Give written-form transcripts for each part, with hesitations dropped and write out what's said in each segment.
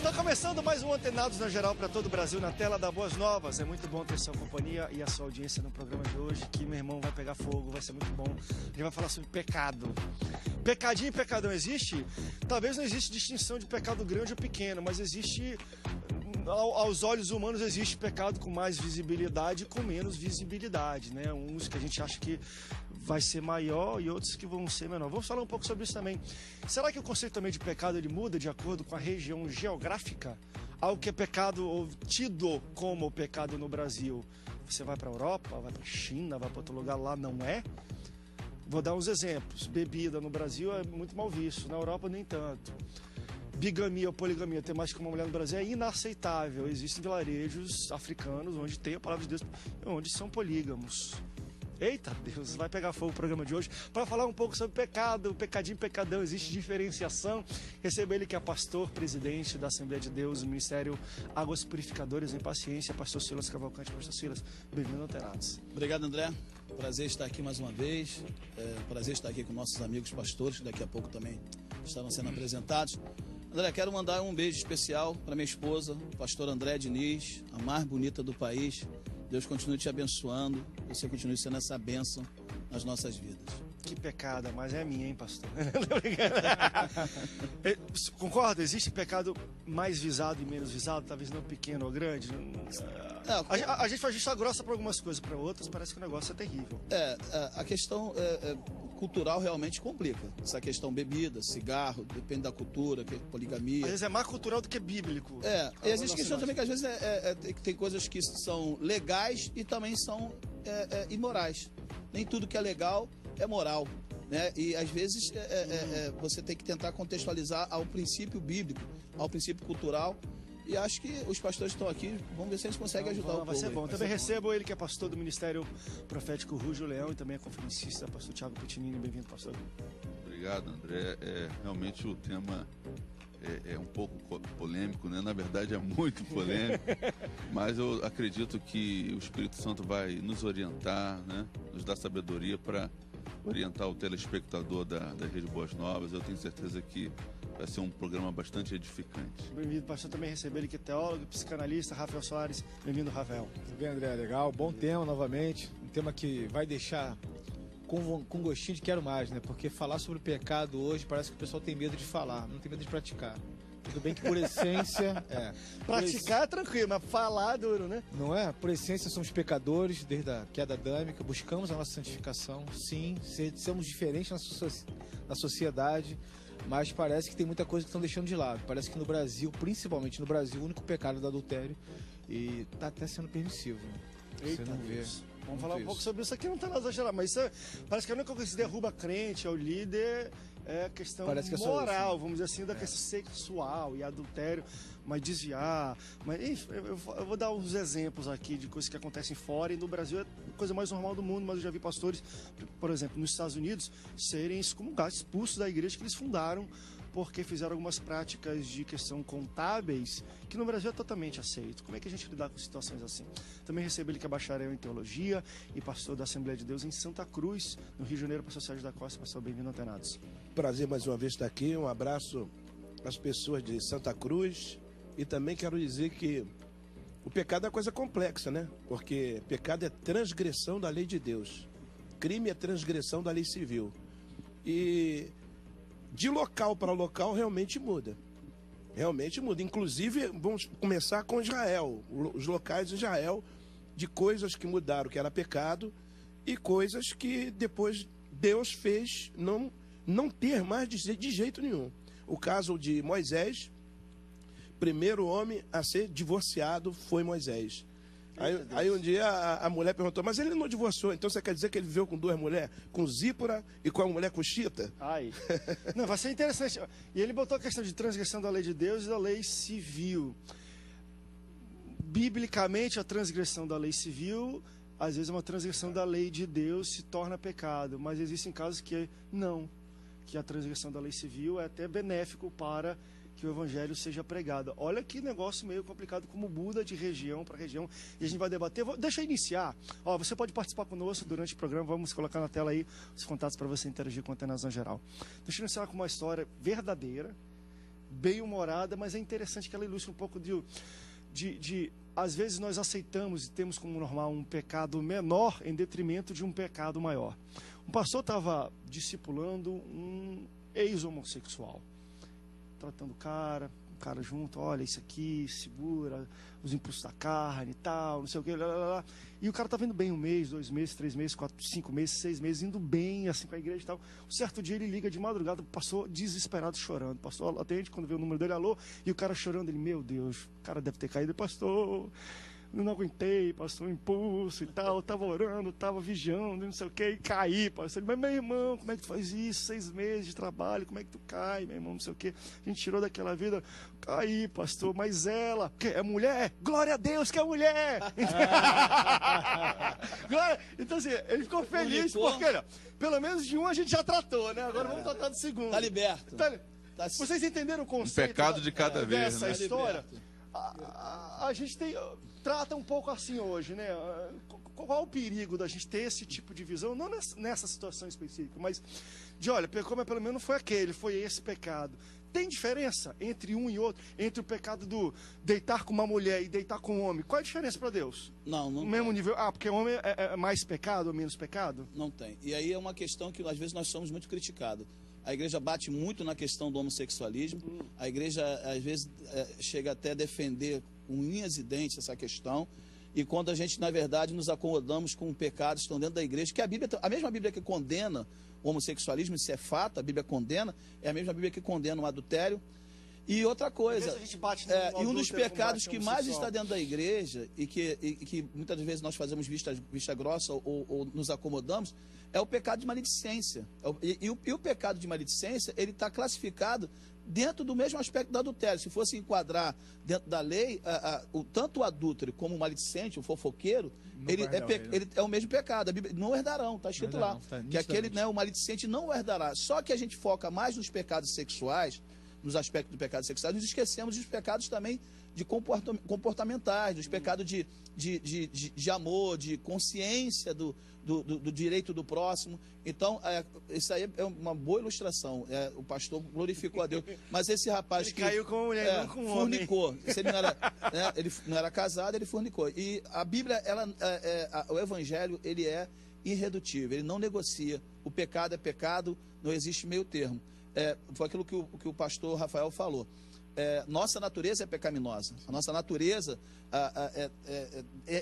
Está começando mais um Antenados na Geral para todo o Brasil na tela da Boas Novas. É muito bom ter sua companhia e a sua audiência no programa de hoje, que, meu irmão, vai pegar fogo, vai ser muito bom. A gente vai falar sobre pecado. Pecadinho e pecadão existe? Talvez não existe distinção de pecado grande ou pequeno, mas existe, aos olhos humanos, existe pecado com mais visibilidade e com menos visibilidade, né? Uns que a gente acha que vai ser maior e outros que vão ser menor. Vamos falar um pouco sobre isso também. Será que o conceito também de pecado ele muda de acordo com a região geográfica? Algo que é pecado ou tido como pecado no Brasil, você vai para a Europa, vai para a China, vai para outro lugar, lá não é? Vou dar uns exemplos. Bebida no Brasil é muito mal visto, na Europa nem tanto. Bigamia ou poligamia, ter mais que uma mulher no Brasil é inaceitável. Existem vilarejos africanos onde tem a palavra de Deus, onde são polígamos. Eita Deus, vai pegar fogo o programa de hoje para falar um pouco sobre pecado, pecadinho, pecadão, existe diferenciação. Receba ele que é pastor, presidente da Assembleia de Deus, do Ministério Águas Purificadoras em Paciência, pastor Silas Cavalcante. Pastor Silas, bem-vindo ao Antenados. Obrigado, André, prazer estar aqui mais uma vez, prazer estar aqui com nossos amigos pastores, que daqui a pouco também estarão sendo apresentados. André, quero mandar um beijo especial para minha esposa, o pastor André Diniz, a mais bonita do país. Deus continue te abençoando, você continue sendo essa bênção nas nossas vidas. Que pecado, mas é minha, hein, pastor? Concorda? Existe pecado mais visado e menos visado, talvez não pequeno ou grande? A gente faz vista grossa para algumas coisas, para outras parece que o negócio é terrível. A questão cultural realmente complica. Essa questão bebida, cigarro, depende da cultura, poligamia. Às vezes é mais cultural do que bíblico. E existe questão também que às vezes tem coisas que são legais e também são imorais. Nem tudo que é legal é moral, né? E às vezes você tem que tentar contextualizar ao princípio bíblico, ao princípio cultural. E acho que os pastores que estão aqui, vamos ver se eles conseguem ajudar o povo. Vai ser bom. Também recebo ele que é pastor do Ministério Profético Rúgio Leão e também é conferencista, pastor Thiago Pitinini. Bem-vindo, pastor. Obrigado, André. Realmente o tema é um pouco polêmico, né? Na verdade é muito polêmico, mas eu acredito que o Espírito Santo vai nos orientar, né? Nos dar sabedoria para orientar o telespectador da Rede Boas Novas. Eu tenho certeza que vai ser um programa bastante edificante. Bem-vindo, pastor. Também recebo ele que é teólogo, psicanalista, Rafael Soares. Bem-vindo, Rafael. Tudo bem, André? Legal. Bom tema novamente. Um tema que vai deixar com gostinho de quero mais, né? Porque falar sobre pecado hoje parece que o pessoal tem medo de falar, não tem medo de praticar. Tudo bem que por essência... Praticar é tranquilo, mas falar é duro, né? Não é? Por essência somos pecadores desde a queda adâmica, buscamos a nossa santificação, sim, somos diferentes na sociedade, mas parece que tem muita coisa que estão deixando de lado. Parece que no Brasil, principalmente no Brasil, o único pecado é do adultério e está até sendo permissivo. Né? Eita, você não vê. Vamos falar um pouco sobre isso aqui, não tem nada a gerar, mas isso parece que a única coisa que derruba crente, é o líder, é a questão moral, vamos dizer assim, da questão sexual e adultério, mas desviar. Mas enfim, eu vou dar uns exemplos aqui de coisas que acontecem fora, e no Brasil é a coisa mais normal do mundo, mas eu já vi pastores, por exemplo, nos Estados Unidos, serem excomungados, expulsos da igreja que eles fundaram, porque fizeram algumas práticas de questão contábeis que no Brasil é totalmente aceito. Como é que a gente lidar com situações assim? Também recebo ele que é bacharel em teologia e pastor da Assembleia de Deus em Santa Cruz, no Rio de Janeiro, pastor Sérgio da Costa. Pastor, bem-vindo, Antenados. Prazer mais uma vez estar aqui, um abraço às pessoas de Santa Cruz e também quero dizer que o pecado é uma coisa complexa, né? Porque pecado é transgressão da lei de Deus, crime é transgressão da lei civil e de local para local realmente muda. Realmente muda. Inclusive, vamos começar com Israel. Os locais de Israel, de coisas que mudaram, que era pecado, e coisas que depois Deus fez não ter mais de jeito nenhum. O caso de Moisés, primeiro homem a ser divorciado foi Moisés. Aí um dia a mulher perguntou, mas ele não divorciou, então você quer dizer que ele viveu com duas mulheres? Com Zípora e com a mulher Cuxita? Não, vai ser interessante. E ele botou a questão de transgressão da lei de Deus e da lei civil. Biblicamente, a transgressão da lei civil, às vezes uma transgressão da lei de Deus se torna pecado, mas existem casos que não, que a transgressão da lei civil é até benéfico para que o evangelho seja pregado. Olha que negócio meio complicado, como muda de região para região, e a gente vai debater. Deixa eu iniciar. Você pode participar conosco durante o programa, vamos colocar na tela aí os contatos para você interagir com a Antenados na Geral. Deixa eu iniciar com uma história verdadeira, bem-humorada, mas é interessante que ela ilustra um pouco às vezes nós aceitamos e temos como normal um pecado menor em detrimento de um pecado maior. Um pastor estava discipulando um ex-homossexual, tratando o cara junto, olha, isso aqui, segura os impulsos da carne e tal, não sei o que, e o cara tá vendo bem 1 mês, 2 meses, 3 meses, 4, 5 meses, 6 meses, indo bem, assim, com a igreja e tal. Um certo dia ele liga de madrugada, passou desesperado, chorando. Pastor atende, quando vê o número dele, alô, e o cara chorando, ele, meu Deus, o cara deve ter caído. Pastor, não aguentei, pastor, impulso e tal, tava orando, tava vigiando, não sei o que, e caí, pastor. Ele, mas meu irmão, como é que tu faz isso? 6 meses de trabalho, como é que tu cai, meu irmão, não sei o que. A gente tirou daquela vida, caí, pastor, mas ela, que é mulher? Glória a Deus que é mulher! Então assim, ele ficou feliz, porque, olha, pelo menos de um a gente já tratou, né? Agora vamos tratar do segundo. Tá liberto. Vocês entenderam o conceito? Um pecado de cada vez, dessa né? história? A gente trata um pouco assim hoje, né? Qual o perigo da gente ter esse tipo de visão, não nessa situação específica, mas de, olha, como pelo menos foi esse pecado. Tem diferença entre um e outro, entre o pecado do deitar com uma mulher e deitar com um homem? Qual a diferença para Deus? Não no mesmo nível. Porque o homem é mais pecado ou menos pecado? Não tem. E aí é uma questão que às vezes nós somos muito criticados. A igreja bate muito na questão do homossexualismo. A igreja, às vezes, chega até a defender com unhas e dentes essa questão. E quando a gente, na verdade, nos acomodamos com pecados que estão dentro da igreja, que a mesma Bíblia que condena o homossexualismo, isso é fato, a Bíblia condena, é a mesma Bíblia que condena o adultério. E outra coisa, A gente bate e um dos pecados que mais está dentro da igreja e que muitas vezes nós fazemos vista grossa ou nos acomodamos, é o pecado de maledicência. E o pecado de maledicência, ele está classificado dentro do mesmo aspecto do adultério. Se fosse enquadrar dentro da lei, tanto o adúltero como o maledicente, o fofoqueiro, ele é o mesmo pecado. A Bíblia, não herdarão, está escrito lá. Que aquele, o maledicente não o herdará. Só que a gente foca mais nos pecados sexuais, nos aspectos do pecado sexual, nos esquecemos dos pecados também de comportamentais, dos pecados de amor, de consciência do direito do próximo. Então, isso aí é uma boa ilustração. O pastor glorificou a Deus. Mas esse rapaz que caiu com uma mulher, não com um homem. Fornicou. Se ele não era casado, ele fornicou. E a Bíblia, o Evangelho, ele é irredutível, ele não negocia. O pecado é pecado, não existe meio termo. Foi aquilo que o pastor Rafael falou. Nossa natureza é pecaminosa. A nossa natureza,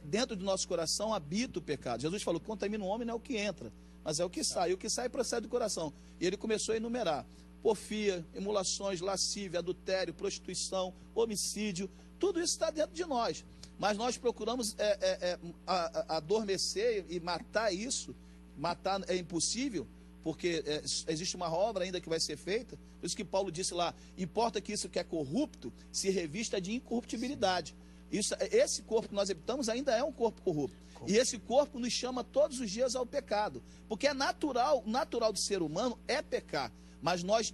dentro do nosso coração, habita o pecado. Jesus falou que contamina o homem não é o que entra, mas é o que sai. E o que sai procede do coração. E ele começou a enumerar: porfia, emulações, lascívia, adultério, prostituição, homicídio. Tudo isso está dentro de nós. Mas nós procuramos adormecer e matar isso. Matar é impossível, porque existe uma obra ainda que vai ser feita. Por isso que Paulo disse lá: importa que isso que é corrupto se revista de incorruptibilidade. Esse corpo que nós habitamos ainda é um corpo corrupto. E esse corpo nos chama todos os dias ao pecado. Porque é natural do ser humano é pecar. Mas nós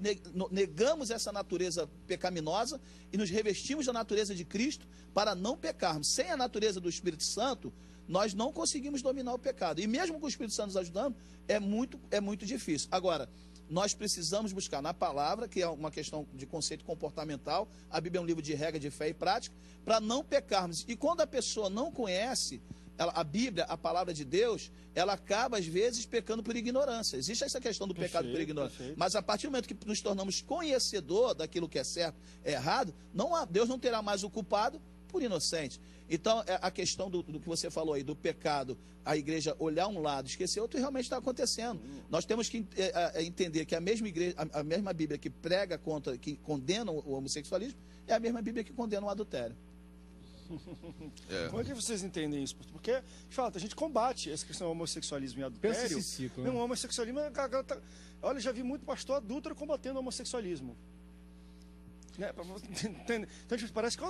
negamos essa natureza pecaminosa e nos revestimos da natureza de Cristo para não pecarmos. Sem a natureza do Espírito Santo, nós não conseguimos dominar o pecado. E mesmo com o Espírito Santo nos ajudando, é muito difícil. Agora, nós precisamos buscar na palavra, que é uma questão de conceito comportamental. A Bíblia é um livro de regra de fé e prática, para não pecarmos. E quando a pessoa não conhece a Bíblia, a palavra de Deus, ela acaba, às vezes, pecando por ignorância. Existe essa questão do pecado por ignorância. Perfeito. Mas a partir do momento que nos tornamos conhecedor daquilo que é certo, é errado, Deus não terá mais o culpado por inocente. Então, a questão do que você falou aí, do pecado, a igreja olhar um lado, esquecer outro, realmente está acontecendo. Nós temos que entender que a mesma igreja, a mesma Bíblia que prega que condena o homossexualismo, é a mesma Bíblia que condena o adultério. Como é que vocês entendem isso? Porque, de fato, a gente combate essa questão do homossexualismo e adultério. Pensa esse ciclo, né? O homossexualismo, olha, já vi muito pastor adúltero combatendo o homossexualismo. Né? Então, tipo, parece que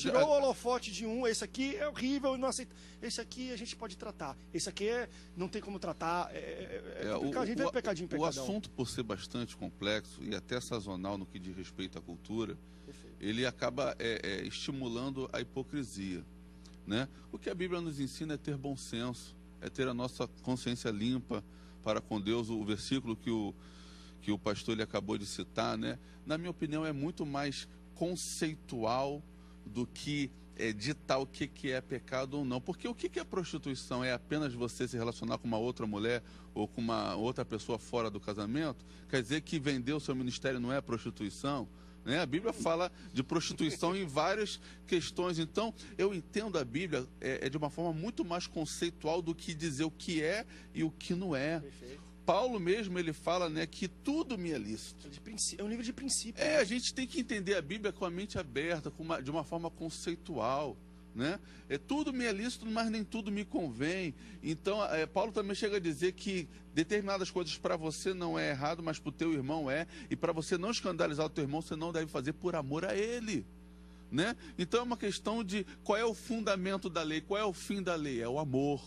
tirou o holofote de um, esse aqui é horrível, não aceita. Esse aqui a gente pode tratar. Esse aqui não tem como tratar. A gente vai pecadinho em pecadão. O assunto, por ser bastante complexo e até sazonal no que diz respeito à cultura, ele acaba estimulando a hipocrisia. Né? O que a Bíblia nos ensina é ter bom senso, é ter a nossa consciência limpa para com Deus. O versículo que que o pastor ele acabou de citar, né? Na minha opinião, é muito mais conceitual do que ditar o que é pecado ou não. Porque o que é prostituição? É apenas você se relacionar com uma outra mulher ou com uma outra pessoa fora do casamento? Quer dizer que vender o seu ministério não é prostituição? Né? A Bíblia fala de prostituição em várias questões. Então, eu entendo a Bíblia de uma forma muito mais conceitual do que dizer o que é e o que não é. Perfeito. Paulo mesmo, ele fala, né, que tudo me é lícito. É um livro de princípio. A gente tem que entender a Bíblia com a mente aberta, de uma forma conceitual, né? Tudo me é lícito, mas nem tudo me convém. Então, Paulo também chega a dizer que determinadas coisas para você não é errado, mas para o teu irmão é. E para você não escandalizar o teu irmão, você não deve fazer por amor a ele, né? Então, é uma questão de qual é o fundamento da lei, qual é o fim da lei? É o amor.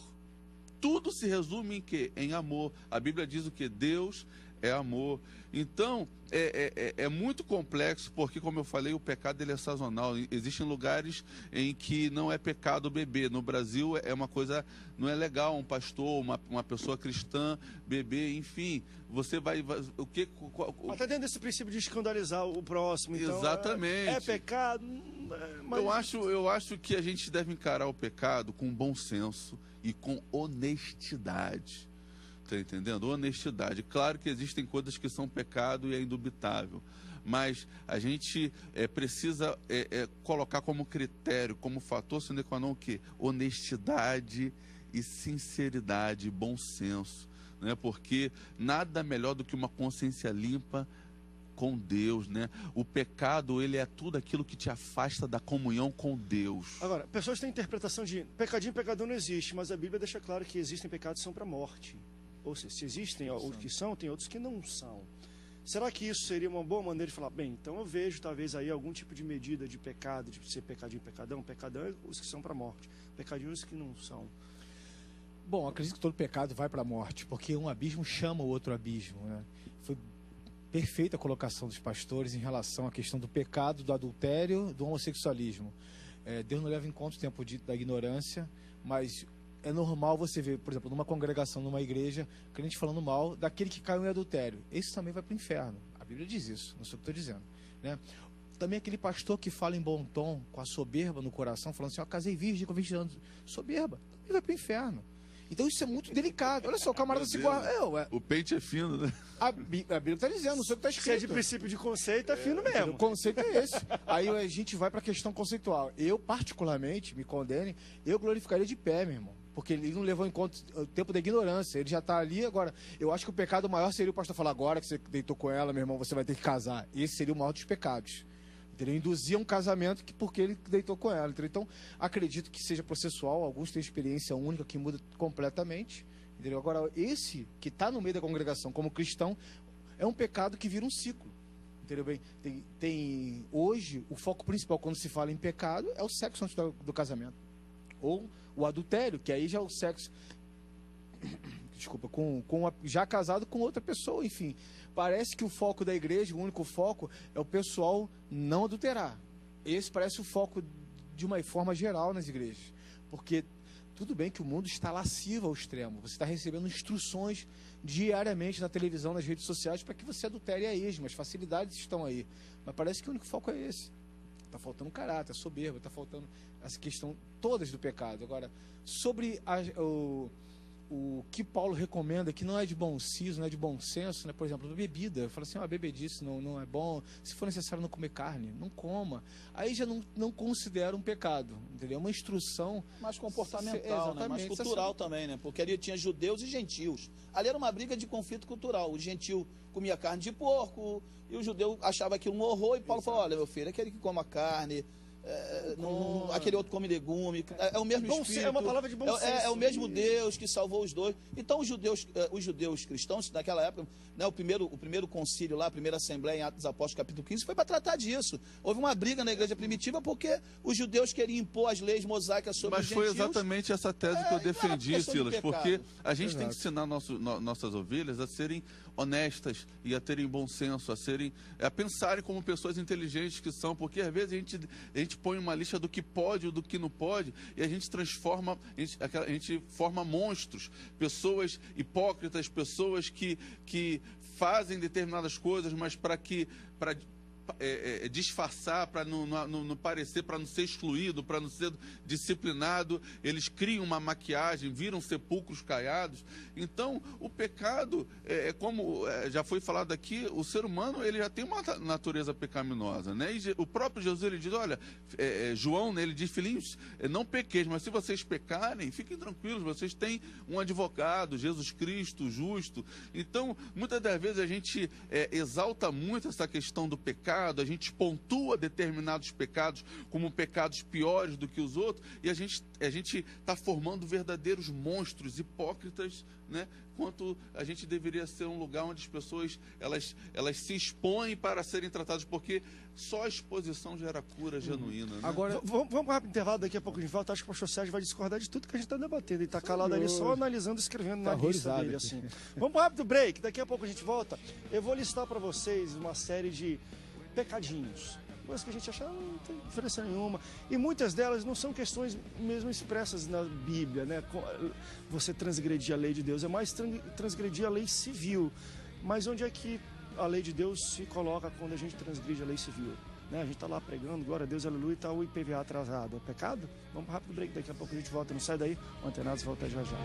Tudo se resume em quê? Em amor. A Bíblia diz o que? Deus é amor. Então, é muito complexo, porque, como eu falei, o pecado ele é sazonal. Existem lugares em que não é pecado beber. No Brasil, é uma coisa, não é legal um pastor, uma pessoa cristã beber, enfim. Você vai o que... Até dentro desse princípio de escandalizar o próximo. Então, exatamente. É pecado. Mas... Eu acho que a gente deve encarar o pecado com bom senso e com honestidade. Está entendendo? Honestidade. Claro que existem coisas que são pecado e é indubitável, mas a gente precisa colocar como critério, como fator sine qua non o quê? Honestidade e sinceridade, bom senso, né? Porque nada melhor do que uma consciência limpa com Deus, né? O pecado, ele é tudo aquilo que te afasta da comunhão com Deus. Agora, pessoas têm interpretação de pecadinho e pecador não existe, mas a Bíblia deixa claro que existem pecados que são para a morte. Ou seja, se existem os que são, tem outros que não são. Será que isso seria uma boa maneira de falar, bem, então eu vejo talvez aí algum tipo de medida de pecado, de ser pecadinho e pecadão? Pecadão é os que são para a morte, pecadinho é os que não são. Bom, acredito que todo pecado vai para a morte, porque um abismo chama o outro abismo, né? Foi perfeita a colocação dos pastores em relação à questão do pecado, do adultério, do homossexualismo. Deus não leva em conta o tempo da ignorância, mas é normal você ver, por exemplo, numa congregação, numa igreja, crente falando mal daquele que caiu em adultério. Esse também vai para o inferno. A Bíblia diz isso, não sei o que estou dizendo, né? Também aquele pastor que fala em bom tom, com a soberba no coração, falando assim, casei virgem com 20 anos. Soberba, ele vai para o inferno. Então isso é muito delicado. Olha só, o camarada se guarda. O pente é fino, né? A Bíblia está dizendo, não sei o que está escrito. Se é de princípio de conceito, é fino mesmo. O conceito é esse. Aí a gente vai para a questão conceitual. Eu, particularmente, me condene, eu glorificaria de pé, meu irmão. Porque ele não levou em conta o tempo da ignorância. Ele já está ali agora. Eu acho que o pecado maior seria o pastor falar, agora que você deitou com ela, meu irmão, você vai ter que casar. Esse seria o maior dos pecados. Entendeu? Induzia um casamento porque ele deitou com ela. Entendeu? Então, acredito que seja processual. Alguns têm experiência única que muda completamente. Entendeu? Agora, esse que está no meio da congregação como cristão é um pecado que vira um ciclo. Entendeu bem? Hoje, o foco principal quando se fala em pecado é o sexo antes do casamento. Ou o adultério, que aí já é o sexo, desculpa, já casado com outra pessoa, enfim. Parece que o foco da igreja, o único foco, é o pessoal não adulterar. Esse parece o foco de uma forma geral nas igrejas. Porque tudo bem que o mundo está lascivo ao extremo. Você está recebendo instruções diariamente na televisão, nas redes sociais, para que você adultere a esmo. As facilidades estão aí. Mas parece que o único foco é esse. Está faltando caráter, soberba, está faltando essa questão todas do pecado. Agora, sobre o que Paulo recomenda, que não é de bom siso, não é de bom senso, né? Por exemplo, bebida. Fala assim, bebedice não é bom. Se for necessário não comer carne, não coma. Aí já não considera um pecado, entendeu? É uma instrução mais comportamental, né? Mais cultural também, né? Porque ali tinha judeus e gentios. Ali era uma briga de conflito cultural. O gentil comia carne de porco e o judeu achava aquilo um horror. E Paulo falou, olha, meu filho, aquele que come a carne... aquele outro come legume, é o mesmo espírito, é uma palavra de bom senso. É o mesmo Deus que salvou os dois. Então os judeus cristãos naquela época, né, o primeiro concílio lá, a primeira assembleia em Atos dos Apóstolos capítulo 15 foi para tratar disso. Houve uma briga na igreja primitiva porque os judeus queriam impor as leis mosaicas sobre os gentios. Mas foi exatamente essa tese que eu defendi, Silas, porque a gente tem que ensinar nossas ovelhas a serem honestas e a terem bom senso, a pensarem como pessoas inteligentes que são, porque às vezes a gente gente põe uma lista do que pode ou do que não pode, e a gente transforma, a gente forma monstros, pessoas hipócritas, pessoas que fazem determinadas coisas, mas para disfarçar, para não parecer, para não ser excluído, para não ser disciplinado, eles criam uma maquiagem, viram sepulcros caiados. Então, o pecado, como já foi falado aqui, o ser humano ele já tem uma natureza pecaminosa, né? E o próprio Jesus ele diz, olha, João, né, ele diz, filhinhos, não pequeis, mas se vocês pecarem, fiquem tranquilos, vocês têm um advogado, Jesus Cristo, justo. Então, muitas das vezes a gente exalta muito essa questão do pecado, a gente pontua determinados pecados como pecados piores do que os outros, e a gente está formando verdadeiros monstros hipócritas, né? Quanto a gente deveria ser um lugar onde as pessoas elas se expõem para serem tratadas, porque só a exposição gera cura genuína, né? Agora, vamos para um rápido intervalo, daqui a pouco a gente volta. Acho que o pastor Sérgio vai discordar de tudo que a gente está debatendo. Ele está calado ali só analisando, escrevendo na lista dele, assim. Vamos para um rápido break, daqui a pouco a gente volta. Eu vou listar para vocês uma série de pecadinhos, coisas que a gente acha não tem diferença nenhuma, e muitas delas não são questões mesmo expressas na Bíblia, né? Você transgredir a lei de Deus, é mais transgredir a lei civil. Mas onde é que a lei de Deus se coloca quando a gente transgride a lei civil? Né? A gente está lá pregando, glória a Deus, aleluia, e está o IPVA atrasado. É pecado? Vamos para um rápido break, daqui a pouco a gente volta. Não sai daí, o Antenados volta já já.